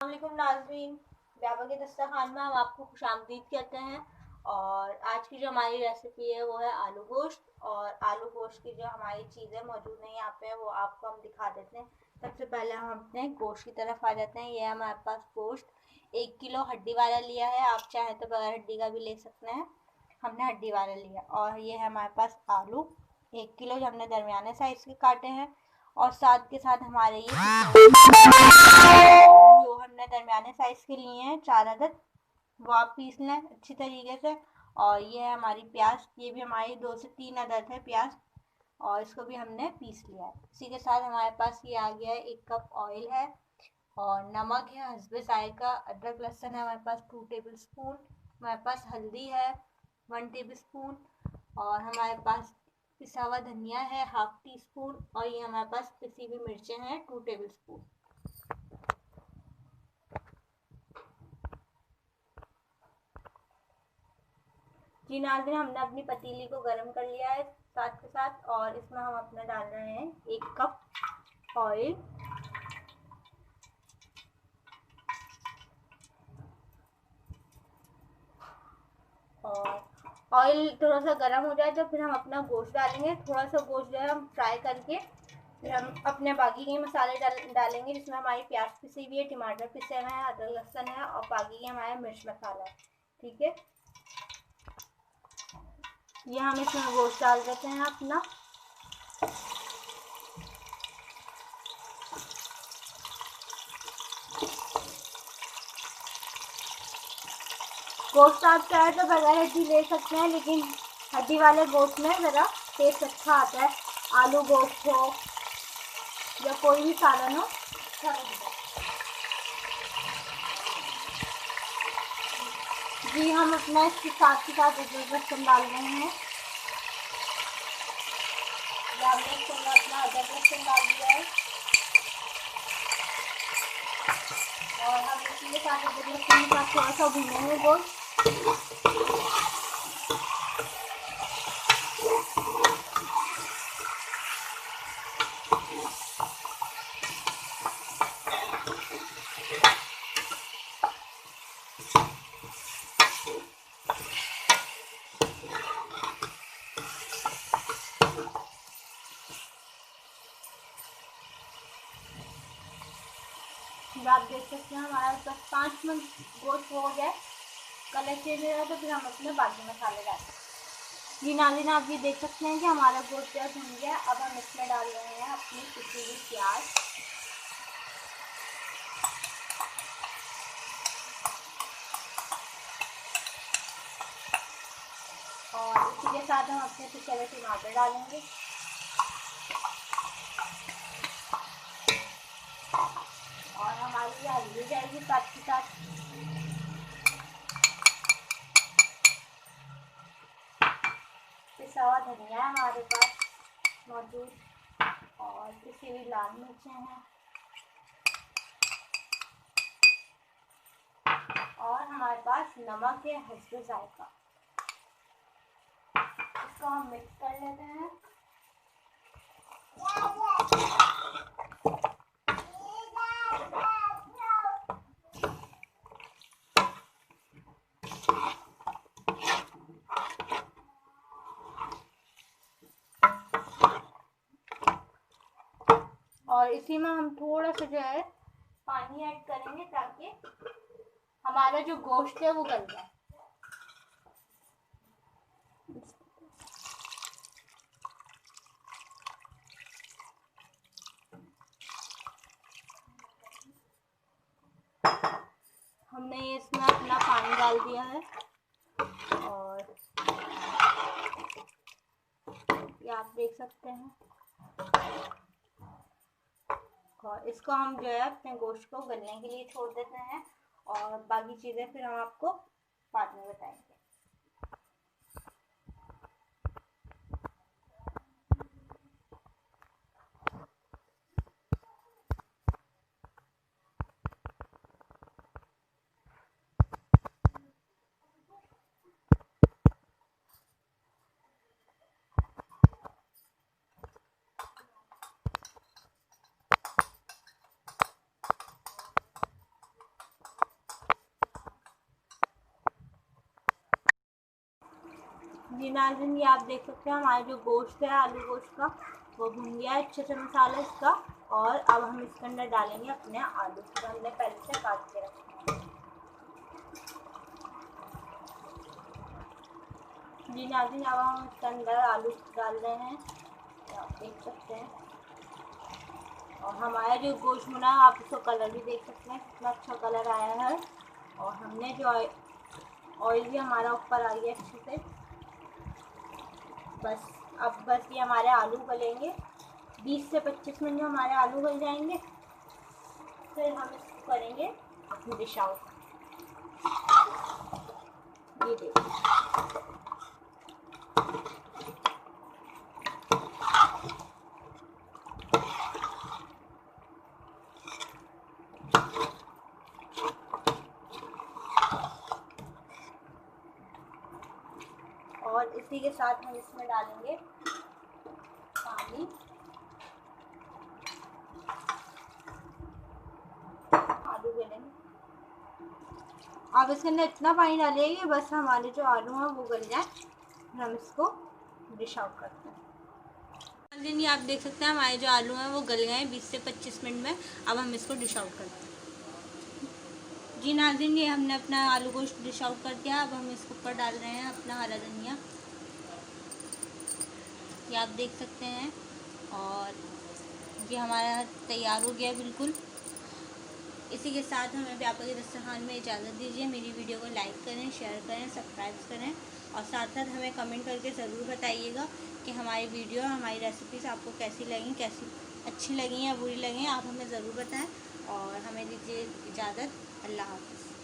अस्सलामुअलैकुम नाज़रीन, व्यापक के दस्तरखान में हम आपको खुशामदीद कहते हैं। और आज की जो हमारी रेसिपी है वो है आलू गोश्त। और आलू गोश्त की जो हमारी चीज़ें मौजूद हैं यहाँ पे वो आपको हम दिखा देते हैं। सबसे पहले हम अपने गोश्त की तरफ आ जाते हैं। ये हमारे पास गोश्त 1 किलो हड्डी वाला लिया है, आप चाहें तो बगैर हड्डी का भी ले सकते हैं। हमने हड्डी वाला लिया। और ये है हमारे पास आलू 1 किलो जो हमने दरमियाने साइज़ के काटे हैं। और साथ के साथ हमारे ये जो हमने दरमियाने साइज़ के लिए हैं 4 अदद, वो आप पीस लें अच्छी तरीके से। और ये है हमारी प्याज, ये भी हमारी 2 से 3 अदद है प्याज, और इसको भी हमने पीस लिया है। इसी के साथ हमारे पास ये आ गया है 1 कप ऑयल है, और नमक है हस्बे जायका। अदरक लहसुन है हमारे पास 2 टेबल स्पून। हमारे पास हल्दी है 1 टेबल स्पून। और हमारे पास पिसा हुआ धनिया है 1/2 टी स्पून। और ये हमारे पास पिसी हुई मिर्चें हैं 2 टेबल स्पून। जी नाज़रीन, हमने अपनी पतीली को गर्म कर लिया है साथ के साथ, और इसमें हम अपने डाल रहे हैं 1 कप ऑयल। और ऑयल थोड़ा सा गर्म हो जाए तो फिर हम अपना गोश्त डालेंगे। थोड़ा सा गोश्त जो है हम फ्राई करके फिर हम अपने बाकी के मसाले डालेंगे, जिसमें हमारी प्याज पिसी हुई है, टमाटर पिसे हुए हैं, अदरक लहसुन है, और बाकी के हमारा मिर्च मसाला है। ठीक है, ये हम इसमें गोश्त डाल देते हैं अपना। गोश्त आप चाहे तो बगैर हड्डी ले सकते हैं, लेकिन हड्डी वाले गोश्त में ज़रा टेस्ट अच्छा आता है। आलू गोश्त हो या कोई भी सालन हो, अच्छा लगता है। जी, हम अपना इसके साथ के साथ अदरक लहसुन डाल रहे हैं। हमने अपना अदरक लहसुन डाल दिया है, और हम इसी के साथ अदरक लहसुन के साथ थोड़ा सा भूनेंगे गोश्त। आप देख सकते हैं हमारा 5 मिनट गोश्त हो गया। कलर चेंज हो जाए तो फिर हम उसमें बाकी मसाले डालेंगे। जी नाज़रीन, आप ये देख सकते हैं कि हमारा गोश्त जो भुन गया। अब हम इसमें डाल रहे हैं अपनी पिसी हुई प्याज, और इसी के साथ हम अपने पिसे हुए टमाटर डालेंगे। और हमारी ये हल्दी जाएगी साथ के साथ। पिसा हुआ धनिया है हमारे पास मौजूद, और पिसी हुई लाल मिर्चें हैं, और हमारे पास नमक है हस्बे जायका। इसको हम मिक्स कर लेते हैं। और इसी में हम थोड़ा सा जो है पानी ऐड करेंगे, ताकि हमारा जो गोश्त है वो गल जाए। हमने ये इसमें अपना पानी डाल दिया है, और ये आप देख सकते हैं। और इसको हम जो है अपने गोश्त को गलने के लिए छोड़ देते हैं, और बाकी चीज़ें फिर हम आपको बाद में बताएंगे। नाज़रीन, ये आप देख सकते हैं हमारा जो गोश्त है आलू गोश्त का वो भुन गया है अच्छे से मसाला इसका। और अब हम इसके अंदर डालेंगे अपने आलू जो हमने पहले से काट के रखे हैं। जी नाज़रीन, अब हम इसके अंदर आलू डाल रहे हैं, आप देख सकते हैं। और हमारा जो गोश्त भुना आप उसका कलर भी देख सकते हैं कितना अच्छा कलर आया है। और हमने जो ऑयल भी हमारा ऊपर आ गया अच्छे से। बस ये हमारे आलू गलेंगे, 20 से 25 मिनट में हमारे आलू गल जाएंगे। फिर हम इसको करेंगे डिश आउट। ये देखिए, और इसी के साथ हम इसमें डालेंगे पानी। आलू गलेंगे, आप इसके अंदर इतना पानी डालिए कि बस हमारे जो आलू हैं वो गल जाए। हम इसको डिश आउट करते हैं। ये आप देख सकते हैं हमारे जो आलू हैं वो गल गए हैं 20 से 25 मिनट में। अब हम इसको डिश आउट करते हैं। जी नाज़रीन, ये हमने अपना आलू गोश्त डिश आउट कर दिया। अब हम इसके ऊपर डाल रहे हैं अपना हरा धनिया, ये आप देख सकते हैं। और ये हमारा तैयार हो गया बिल्कुल। इसी के साथ हमें व्यापक दस्तरखान में इजाज़त दीजिए। मेरी वीडियो को लाइक करें, शेयर करें, सब्सक्राइब करें और साथ साथ हमें कमेंट करके ज़रूर बताइएगा कि हमारी वीडियो, हमारी रेसिपीज़ आपको कैसी लगी, कैसी अच्छी लगी या बुरी लगी, आप हमें ज़रूर बताएं। और हमें दीजिए इजाज़त। अल्लाह हाफ़िज़।